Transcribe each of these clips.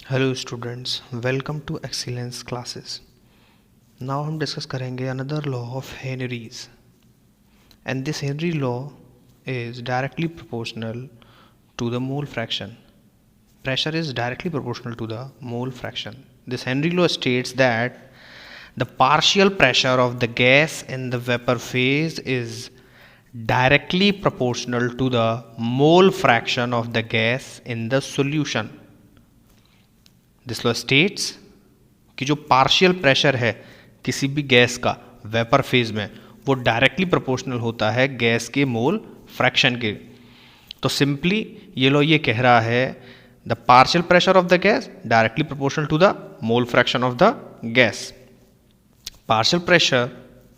Hello students, welcome to excellence classes. Now हम discuss करेंगे another law of Henry's and this Henry law is directly proportional to the mole fraction. Pressure is directly proportional to the mole fraction. This Henry law states that the partial pressure of the gas in the vapor phase is directly proportional to the mole fraction of the gas in the solution. This law states कि जो partial pressure है किसी भी gas का vapour phase में वो directly proportional होता है गैस के मोल फ्रैक्शन के. तो सिंपली ये लॉ ये कह रहा है the partial pressure of the gas directly proportional to the mole fraction of the gas. Partial pressure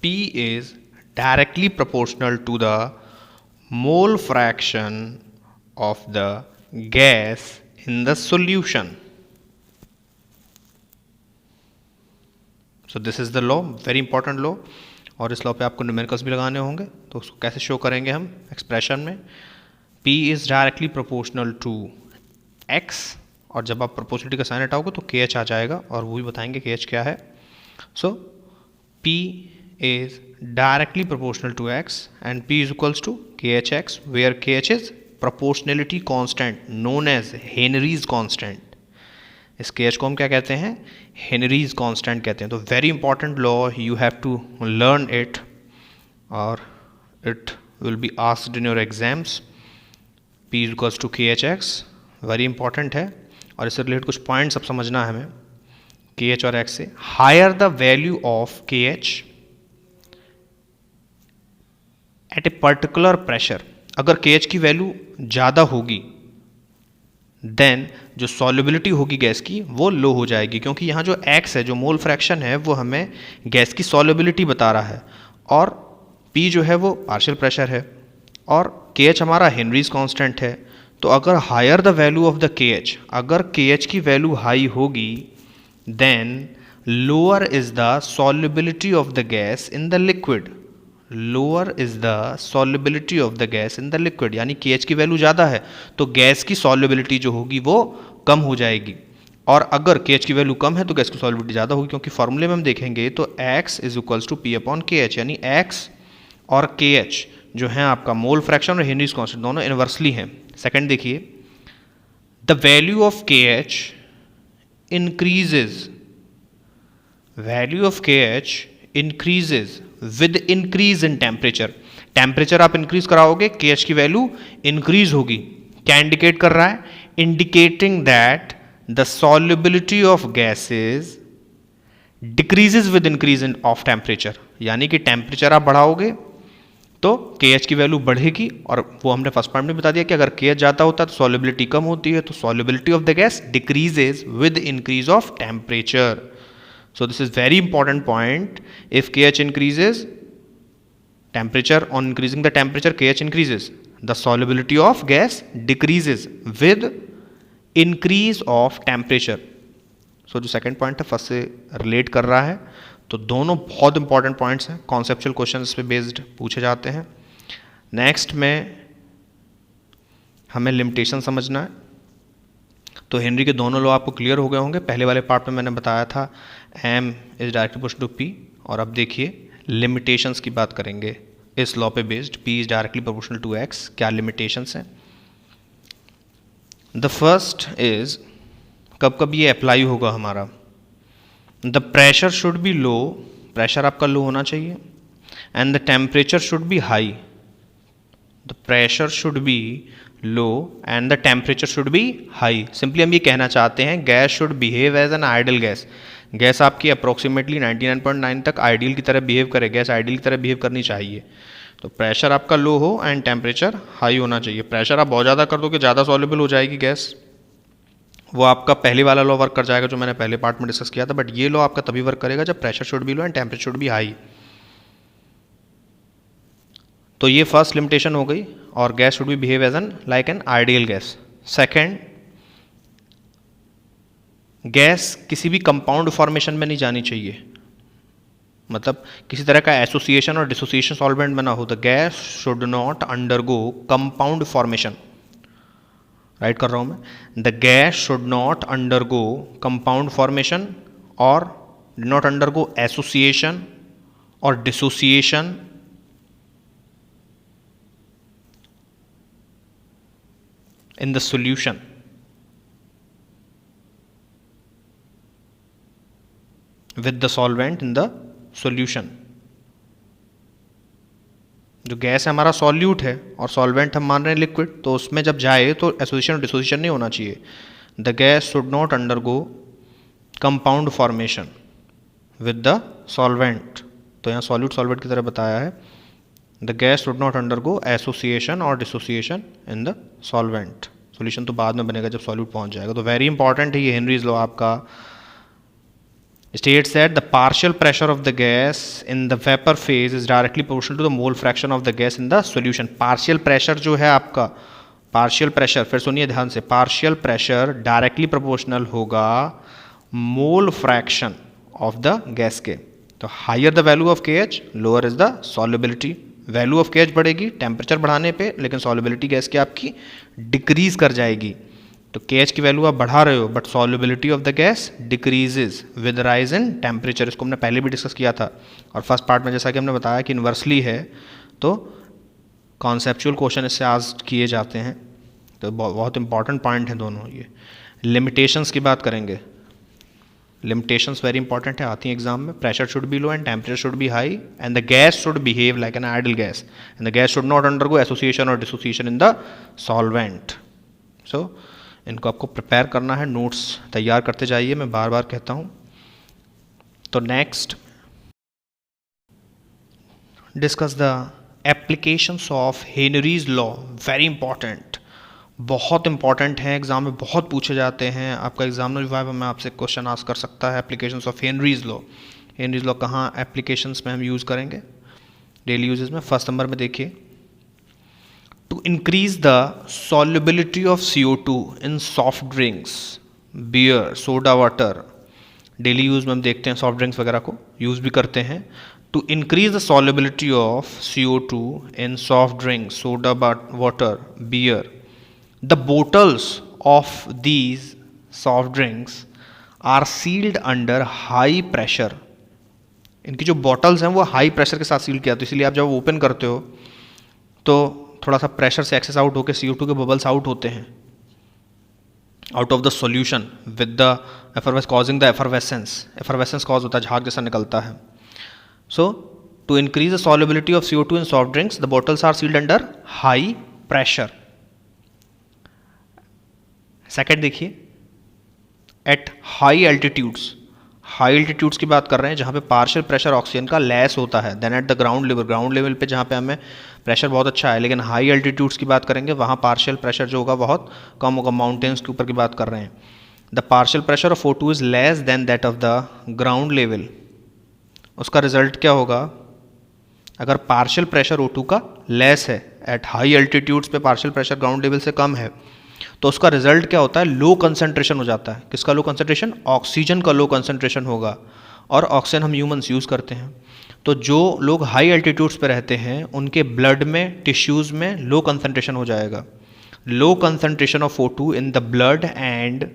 P is directly proportional to the mole fraction of the gas in the solution. So this is the law, very important law. और इस law पे आपको numericals भी लगाने होंगे, तो उसको कैसे शो करेंगे हम एक्सप्रेशन में. P is directly proportional to X, और जब आप प्रोपोर्शनलिटी का साइन हटाओगे तो KH आ जाएगा, और वो भी बताएंगे KH क्या है. So P is directly proportional to X and P is equals to KHX, where KH is proportionality constant known as Henry's constant. इस KH को हम क्या कहते हैं, हेनरीज कांस्टेंट कहते हैं. तो very important law, you have to learn it और it will be asked in your exams. P is equals to KHX, very important है. और इससे रिलेटेड कुछ पॉइंट्स अब समझना है हमें KH और X से. Higher the value of KH at a particular pressure, अगर KH की वैल्यू ज़्यादा होगी देन जो सॉल्युबिलिटी होगी गैस की वो लो हो जाएगी, क्योंकि यहाँ जो X है, जो मोल फ्रैक्शन है, वो हमें गैस की सॉल्युबिलिटी बता रहा है, और P जो है वो पार्शियल प्रेशर है, और KH हमारा हेनरीज कांस्टेंट है. तो अगर higher the value of the KH, अगर KH की वैल्यू हाई होगी then lower is the solubility of the gas in the liquid. Lower is the solubility of the gas in the liquid, यानी KH की value ज़्यादा है तो gas की solubility जो होगी वो कम हो जाएगी. और अगर KH की वैल्यू कम है तो गैस की सॉल्युबिलिटी ज़्यादा होगी, क्योंकि फॉर्मूले में हम देखेंगे तो X is equals to P upon KH, यानी X और KH जो है आपका मोल फ्रैक्शन और हेनरीज कांस्टेंट दोनों इनवर्सली हैं. सेकेंड देखिए, the value of KH increases, value of KH increases with increase in temperature. Temperature आप इंक्रीज कराओगे KH की वैल्यू इंक्रीज होगी. क्या इंडिकेट कर रहा है, indicating that the solubility of gases decreases with increase in of temperature, यानी कि टेम्परेचर आप बढ़ाओगे तो KH की वैल्यू बढ़ेगी. और वो हमने फर्स्ट पॉइंट में बता दिया कि अगर KH ज़्यादा होता है तो सॉल्युबिलिटी कम होती है, तो solubility of the gas decreases with increase of temperature. So this is very important point. If KH increases, temperature, on increasing the temperature KH increases, the solubility of gas decreases with increase of temperature. So जो second point है first से relate कर रहा है, तो दोनों बहुत important points हैं, conceptual questions पे based पूछे जाते हैं. Next में हमें limitation समझना है. तो हेनरी के दोनों लॉ आपको क्लियर हो गए होंगे. पहले वाले पार्ट में मैंने बताया था M is directly proportional to P, और अब देखिए लिमिटेशंस की बात करेंगे इस लॉ पे based. P is directly proportional to X, क्या लिमिटेशंस हैं. द फर्स्ट इज, कब कब ये अप्लाई होगा हमारा, the pressure should be low, pressure आपका लो होना चाहिए, and the temperature should be high. The pressure should be low and the temperature should be high. Simply हम ये कहना चाहते हैं gas should behave as an ideal gas. Gas आपकी approximately 99.9 तक आइडियल की तरह बिहेव करे, गैस आइडियल की तरह बिहेव करनी चाहिए. तो प्रेशर आपका लो हो एंड टेम्परेचर हाई होना चाहिए. प्रेशर आप बहुत ज़्यादा कर दोगे, ज़्यादा सॉल्युबल हो जाएगी गैस, वो आपका पहले वाला लॉ वर्क कर जाएगा जो मैंने पहले पार्ट में डिस्कस किया था. बट ये लॉ आपका तभी वर्क करेगा जब pressure should be low and temperature should be high. तो ये फर्स्ट लिमिटेशन हो गई, और gas should be behave as an like an ideal gas. Second, gas किसी भी कंपाउंड फॉर्मेशन में नहीं जानी चाहिए, मतलब किसी तरह का एसोसिएशन और डिसोसिएशन सॉल्वेंट में ना हो. The gas should not undergo compound formation. Right कर रहा हूँ मैं। The gas should not undergo compound formation और डू नॉट अंडरगो एसोसिएशन और dissociation in the solution. With the solvent in the solution. जो गैस है हमारा सॉल्यूट है और सॉल्वेंट हम मान रहे हैं लिक्विड, तो उसमें जब जाए तो एसोसिएशन और डिसोसिएशन नहीं होना चाहिए। The gas should not undergo compound formation with the solvent, तो यहाँ सॉल्यूट सॉल्वेंट की तरह बताया है। The gas should not undergo association और dissociation in the solvent. Solution तो बाद में बनेगा जब सॉल्यूट पहुंच जाएगा। तो वेरी इंपॉर्टेंट है ये हेनरीज लॉ आपका। states that the partial pressure of the gas in the vapor phase is directly proportional to the mole fraction of the gas in the solution. partial pressure जो है आपका, partial pressure फिर सुनिए ध्यान से, partial pressure directly proportional होगा mole fraction of the gas के। तो higher the value of KH, lower is the solubility। Value of KH बढ़ेगी टेम्परेचर बढ़ाने पे, लेकिन सॉल्युबिलिटी गैस की आपकी डिक्रीज कर जाएगी। तो KH की वैल्यू आप बढ़ा रहे हो but solubility of the gas decreases with rise in temperature. इसको हमने पहले भी डिस्कस किया था और फर्स्ट पार्ट में जैसा कि हमने बताया कि इन्वर्सली है, तो कॉन्सेप्चुअल क्वेश्चन इससे आज किए जाते हैं। तो बहुत इंपॉर्टेंट पॉइंट है दोनों। ये लिमिटेशंस की बात करेंगे। लिमिटेशंस वेरी इंपॉर्टेंट है, आती हैं एग्जाम में। Pressure should be low and temperature should be high and the gas should behave like an idol gas and the gas should not undergo association और डिसोसिएशन इन द सॉल्वेंट। सो इनको आपको prepare करना है, notes तैयार करते जाइए, मैं बार बार कहता हूँ। तो next discuss the applications of Henry's law. Very important, बहुत इंपॉर्टेंट है, एग्जाम में बहुत पूछे जाते हैं। आपका एग्जामिनर विभाग में आपसे क्वेश्चन आस्क कर सकता है applications of Henry's law. Henry's law कहाँ एप्लीकेशंस में हम यूज़ करेंगे डेली यूजेस में। फर्स्ट नंबर में देखिए, to increase the solubility of CO2 in soft drinks, beer, soda water. Daily use में हम देखते हैं सॉफ्ट ड्रिंक्स वगैरह को यूज़ भी करते हैं। To increase the solubility of CO2 in soft drinks, soda water, beer, the bottles of these soft drinks are sealed under high pressure। इनकी जो बॉटल्स हैं वो हाई प्रेशर के साथ सील किया, तो इसलिए आप जब ओपन करते हो तो थोड़ा सा प्रेशर से एक्सेस आउट होकर CO2 के बबल्स आउट होते हैं out of the solution with the causing the effervescence cause होता है, झाग जैसा निकलता है। So to increase the solubility of CO2 in soft drinks the bottles are sealed under high pressure. Second देखिए, at high altitudes. High altitudes की बात कर रहे हैं जहाँ पे पार्शियल प्रेशर ऑक्सीजन का लेस होता है then at the ground level पे जहाँ पे हमें प्रेशर बहुत अच्छा है, लेकिन हाई एल्टीट्यूड्स की बात करेंगे वहाँ पार्शियल प्रेशर जो होगा बहुत कम होगा। माउंटेन्स के ऊपर की बात कर रहे हैं। The partial pressure of O2 is less than that of the ground level. उसका रिजल्ट क्या होगा? अगर पार्शियल प्रेशर O2 का लेस है, एट हाई एल्टीट्यूड्स पे पार्शियल प्रेशर ग्राउंड लेवल से कम है, तो उसका रिजल्ट क्या होता है? लो कंसंट्रेशन हो जाता है। किसका लो कंसंट्रेशन? ऑक्सीजन का लो कंसंट्रेशन होगा। और ऑक्सीजन हम ह्यूमंस यूज़ करते हैं। तो जो लोग हाई एल्टीट्यूड्स पे रहते हैं उनके ब्लड में, टिश्यूज़ में लो कंसंट्रेशन हो जाएगा। लो concentration of O2 in the blood and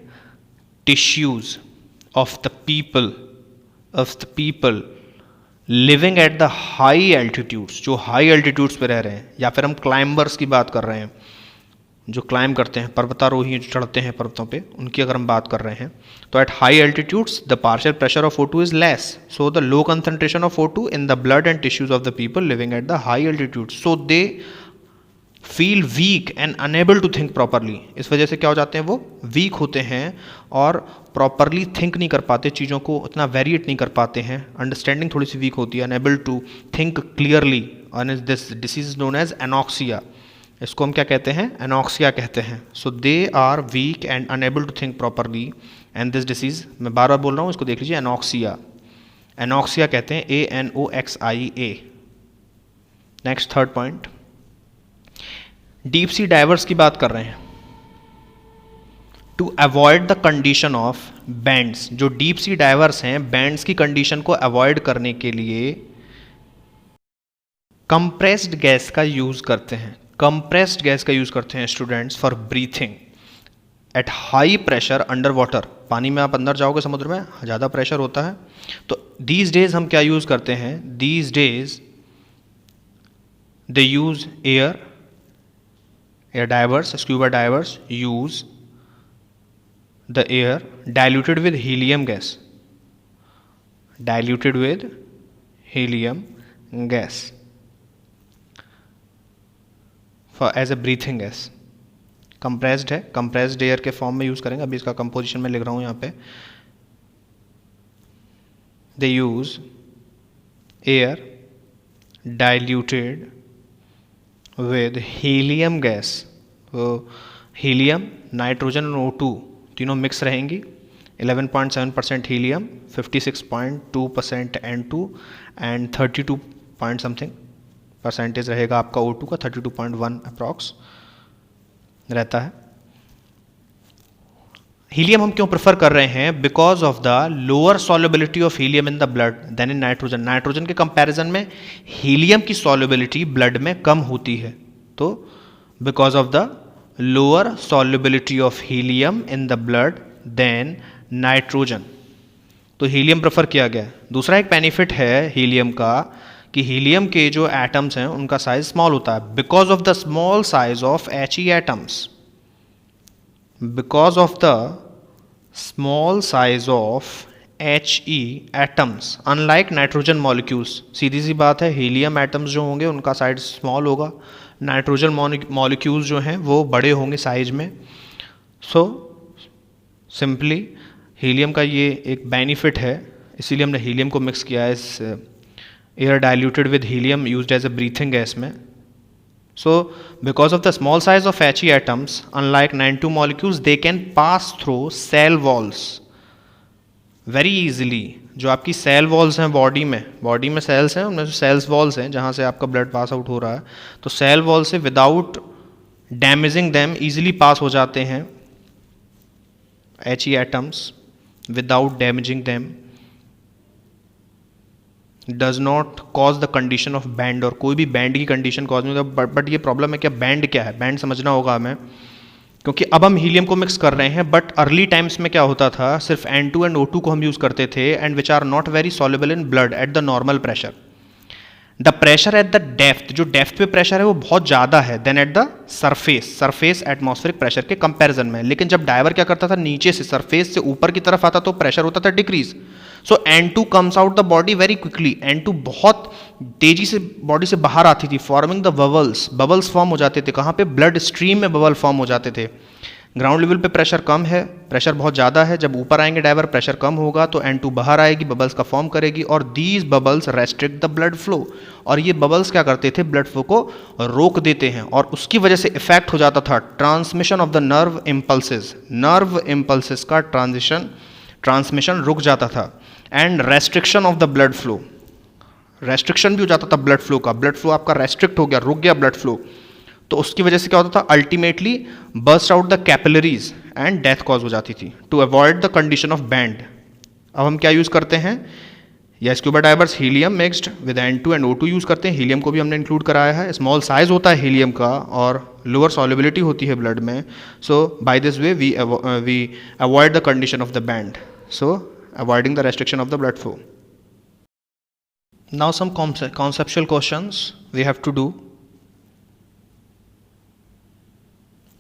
tissues of the people living at the high altitudes, जो हाई एल्टीट्यूड्स पे रह रहे हैं, या फिर हम क्लाइंबर्स की बात कर रहे हैं जो क्लाइंब करते हैं, पर्वतारोही चढ़ते हैं पर्वतों पे, उनकी अगर हम बात कर रहे हैं, तो at high altitudes the partial pressure of O2 is less, so the low concentration of O2 in the blood and tissues of the people living at the high altitudes, so they feel weak and unable to think properly. इस वजह से क्या हो जाते हैं? वो week होते हैं और प्रॉपरली थिंक नहीं कर पाते, चीज़ों को उतना वेरिएट नहीं कर पाते हैं, अंडरस्टैंडिंग थोड़ी सी वीक होती है, unable to think clearly. And this disease is known as anoxia. इसको हम क्या कहते हैं? एनॉक्सिया कहते हैं। So they are weak and unable to think properly and this disease, मैं बार बार बोल रहा हूँ, इसको देख लीजिए, एनॉक्सिया। एनॉक्सिया कहते हैं, ANOXIA। Next third point, deep sea divers की बात कर रहे हैं। To avoid the condition of bends, जो डीप सी डाइवर्स हैं बैंड्स की कंडीशन को अवॉइड करने के लिए कंप्रेस्ड गैस का यूज करते हैं। कंप्रेस्ड गैस का यूज करते हैं students for breathing. At high pressure under water, पानी में आप अंदर जाओगे समुद्र में ज़्यादा प्रेशर होता है। तो दीज डेज हम क्या यूज़ करते हैं, these days they use air diverse, scuba diverse use the air diluted with helium gas, diluted with helium gas for as a breathing gas। compressed है, compressed air के form में use करेंगे। अभी इसका कंपोजिशन में लिख रहा हूँ यहाँ पे। they use air diluted with helium gas। तो हीलियम, नाइट्रोजन और O2 तीनों मिक्स रहेंगी। 11.7% helium, 56.2% N2 and 32 point something percentage रहेगा आपका O2 का, 32.1 अप्रॉक्स रहता है। हीलियम हम क्यों प्रेफर कर रहे हैं, because of the lower solubility of helium in the blood than in nitrogen. Nitrogen के कंपैरिजन में हीलियम की सॉल्युबिलिटी ब्लड में कम होती है। तो because of the lower solubility of helium in the blood than nitrogen, तो हीलियम प्रेफर किया गया। दूसरा एक बेनिफिट है हीलियम का कि हीलियम के जो एटम्स हैं उनका साइज स्मॉल होता है, because of the small size of He atoms, because of the small size of He atoms unlike nitrogen molecules. सीधी सी बात है, हीलियम एटम्स जो होंगे उनका साइज स्मॉल होगा, नाइट्रोजन मॉलिक्यूल्स जो हैं वो बड़े होंगे साइज में। सो सिंपली हीलियम का ये एक बेनिफिट है, इसीलिए हमने हीलियम को मिक्स किया है इस air diluted with helium used as a breathing gas में। So because of the small size of He atoms unlike 92 molecules they can pass through cell walls very easily. जो आपकी सेल वॉल्स हैं body में cells हैं, उनमें sales walls हैं जहाँ से आपका ब्लड पास आउट हो रहा है, तो सेल वॉल से विदाउट डैमेजिंग देम ईजिली पास हो जाते हैं He atoms without damaging them, does not cause the condition of band, और कोई भी बैंड की कंडीशन कॉज नहीं होता। बट ये प्रॉब्लम है क्या, बैंड क्या है, बैंड समझना होगा हमें, क्योंकि अब हम हीलियम को मिक्स कर रहे हैं। बट अर्ली टाइम्स में क्या होता था, सिर्फ N2 एंड O2 को हम यूज़ करते थे, and which are not very soluble in blood at the normal pressure. The pressure at the depth, जो डेप्थ पे प्रेशर है वो बहुत ज़्यादा है then at the surface atmospheric pressure के कंपैरिजन में। लेकिन जब डाइवर क्या करता था, नीचे से सरफेस से ऊपर की तरफ आता तो प्रेशर होता था decrease. So N2 comes out the body very quickly, N2 बहुत तेजी से बॉडी से बाहर आती थी, फॉर्मिंग द बबल्स फॉर्म हो जाते थे। कहाँ पे, ब्लड स्ट्रीम में बबल फॉर्म हो जाते थे। ग्राउंड लेवल पे प्रेशर कम है, प्रेशर बहुत ज़्यादा है, जब ऊपर आएंगे डाइवर प्रेशर कम होगा तो N2 बाहर आएगी, बबल्स का फॉर्म करेगी, और these bubbles restrict the blood flow. और ये बबल्स क्या करते थे, ब्लड फ्लो को रोक देते हैं, और उसकी वजह से इफेक्ट हो जाता था transmission of the nerve impulses का ट्रांसमिशन रुक जाता था, and restriction of the blood flow, restriction भी हो जाता था ब्लड फ्लो का। ब्लड फ्लो आपका रेस्ट्रिक्ट हो गया, रुक गया ब्लड फ्लो, तो उसकी वजह से क्या होता था, ultimately burst out the capillaries and death cause हो जाती थी, to avoid the condition of bend. अब हम क्या यूज़ करते हैं, या scuba divers helium mixed with N2 and O2 use करते हैं। हीलियम को भी हमने इंक्लूड कराया है, स्मॉल साइज होता है हीलियम का और लोअर सॉल्युबिलिटी होती है ब्लड में। So by this way we avoid the condition of the band, so avoiding the restriction of the blood flow. Now some conceptual questions we have to do.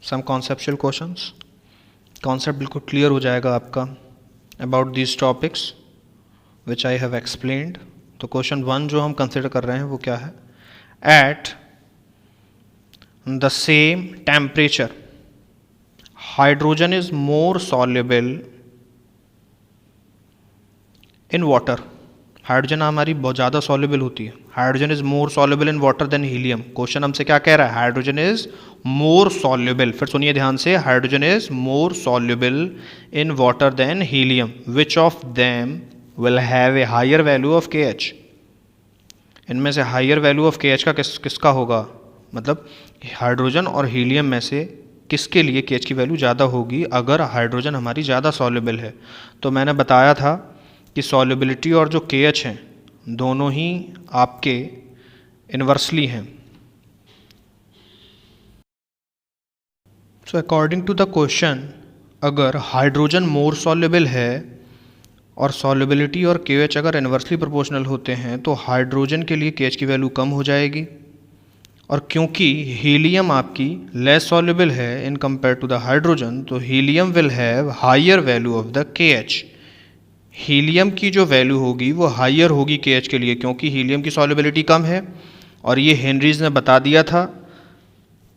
Some conceptual questions, concept बिल्कुल clear हो जाएगा आपका about these topics which I have explained। तो question 1 जो हम consider कर रहे हैं वो क्या है, at the same temperature hydrogen is more soluble in water. Hydrogen हमारी बहुत ज़्यादा सॉल्युबल होती है, hydrogen is more soluble in water than helium. Question हमसे क्या कह रहा है, हाइड्रोजन इज मोर सॉल्युबल, फिर सुनिए ध्यान से, hydrogen is more soluble in water than helium, which of them will have a higher value of KH। इनमें से हायर वैल्यू ऑफ KH का किसका होगा, मतलब हाइड्रोजन और हीलियम में से किसके लिए KH की वैल्यू ज़्यादा होगी अगर हाइड्रोजन हमारी ज़्यादा सॉल्युबल है। तो मैंने बताया था कि सॉल्युबिलिटी और जो KH हैं दोनों ही आपके इन्वर्सली हैं। So according to the question अगर हाइड्रोजन मोर सॉल्युबल है और सॉल्युबिलिटी और KH अगर इन्वर्सली प्रोपोर्शनल होते हैं तो हाइड्रोजन के लिए KH की वैल्यू कम हो जाएगी, और क्योंकि हीलियम आपकी लेस सॉल्युबल है in compare to the hydrogen, तो helium will have higher value of the KH। Helium की जो वैल्यू होगी वो हायर होगी KH के लिए, क्योंकि हीलियम की सॉल्युबिलिटी कम है, और ये हेनरीज ने बता दिया था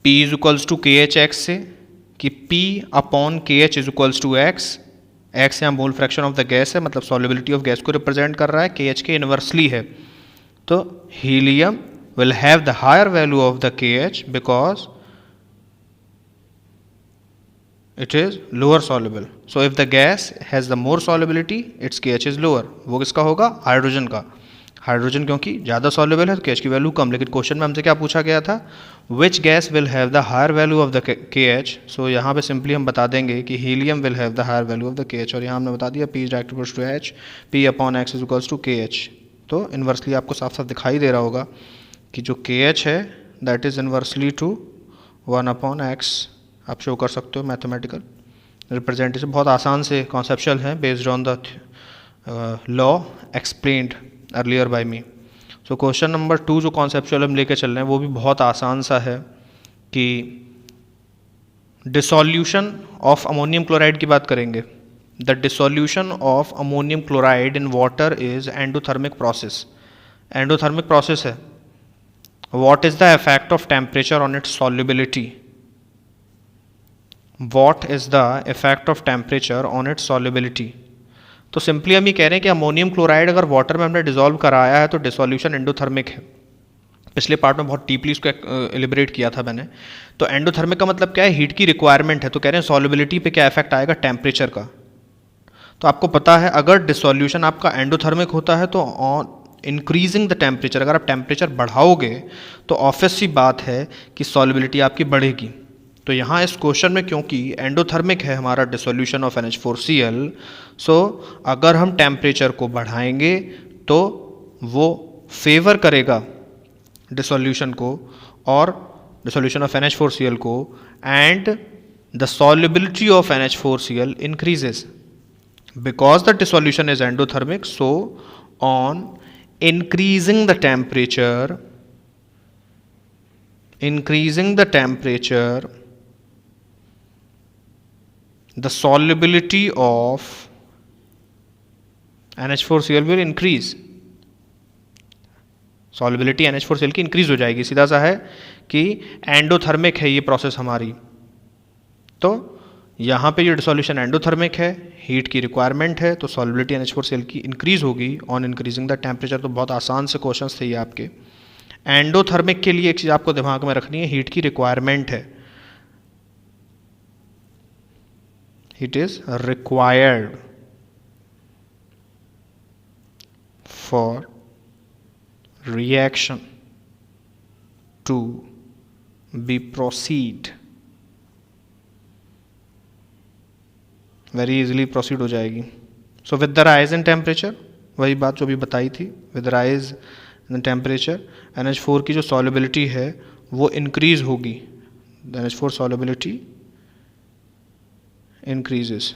P is equals to KH x से कि P upon KH is equals to x। x यहाँ mole fraction of the gas है, मतलब सॉल्युबिलिटी ऑफ गैस को रिप्रेजेंट कर रहा है, KH के इन्वर्सली है। तो helium will have the higher value of the KH because it is lower soluble. So if the gas has the more solubility, its KH is lower. वो किसका होगा? हाइड्रोजन का। हाइड्रोजन क्योंकि ज़्यादा सॉल्युबल है तो KH की वैल्यू कम। लेकिन क्वेश्चन में हमसे क्या पूछा गया था? Which gas will have the higher value of the KH? So यहाँ पे सिंपली हम बता देंगे कि helium will have the higher value of the KH, और यहाँ हमने बता दिया P is direct equals to H, P upon X is equals to KH। तो इन्वर्सली आपको साफ साफ दिखाई दे रहा होगा कि जो KH है that is inversely to 1 upon x। आप शो कर सकते हो मैथमेटिकल रिप्रेजेंटेशन, बहुत आसान से कॉन्सेप्चुअल है, based on the law explained earlier bye me. So question number 2 जो कॉन्सेप्चुअल हम लेके चल रहे हैं वो भी बहुत आसान सा है कि डिसोल्यूशन ऑफ अमोनियम क्लोराइड की बात करेंगे। The dissolution of ammonium chloride in water is endothermic process. Endothermic process है। What is the effect of temperature on its solubility? What is the effect of temperature on its solubility? तो simply हम ये कह रहे हैं कि ammonium chloride अगर water में हमने डिसॉल्व कराया है तो डिसोल्यूशन एंडोथर्मिक है। पिछले पार्ट में बहुत डीपली इसको एलिब्रेट किया था मैंने। तो एंडोथर्मिक का मतलब क्या है? हीट की रिक्वायरमेंट है। तो कह रहे हैं सॉल्युबिलिटी पे क्या इफेक्ट आएगा? टेम्परेचर का। तो आपको पता है अगर डिसोल्यूशन आपका एंडोथर्मिक होता है तो ऑन इंक्रीजिंग द टेम्परेचर, अगर आप टेम्परेचर बढ़ाओगे तो ऑब्वियस सी बात है कि सॉल्युबिलिटी आपकी बढ़ेगी। तो यहाँ इस क्वेश्चन में क्योंकि एंडोथर्मिक है हमारा डिसोल्यूशन ऑफ NH4Cl, सो अगर हम टेम्परेचर को बढ़ाएंगे तो वो फेवर करेगा डिसोल्यूशन को और डिसोल्यूशन ऑफ NH4Cl को, and the solubility of NH4Cl increases because the dissolution is endothermic. So on increasing the temperature, the solubility of NH4Cl will increase। solubility NH4Cl की इंक्रीज हो जाएगी। सीधा सा है कि एंडोथर्मिक है ये प्रोसेस हमारी। तो यहाँ पे ये डिसोल्यूशन एंडोथर्मिक है, हीट की रिक्वायरमेंट है, तो सॉल्युबिलिटी NH4Cl की इंक्रीज होगी ऑन इंक्रीजिंग द टेम्परेचर। तो बहुत आसान से क्वेश्चंस थे ये आपके। एंडोथर्मिक के लिए एक चीज़ आपको दिमाग में रखनी है, हीट की रिक्वायरमेंट है। It is required for reaction to be proceed, very easily proceed हो जाएगी। So with the rise in temperature, वही बात जो भी बताई थी, with rise in temperature NH4 की जो सॉल्युबिलिटी है वो इंक्रीज होगी। NH4 solubility increases.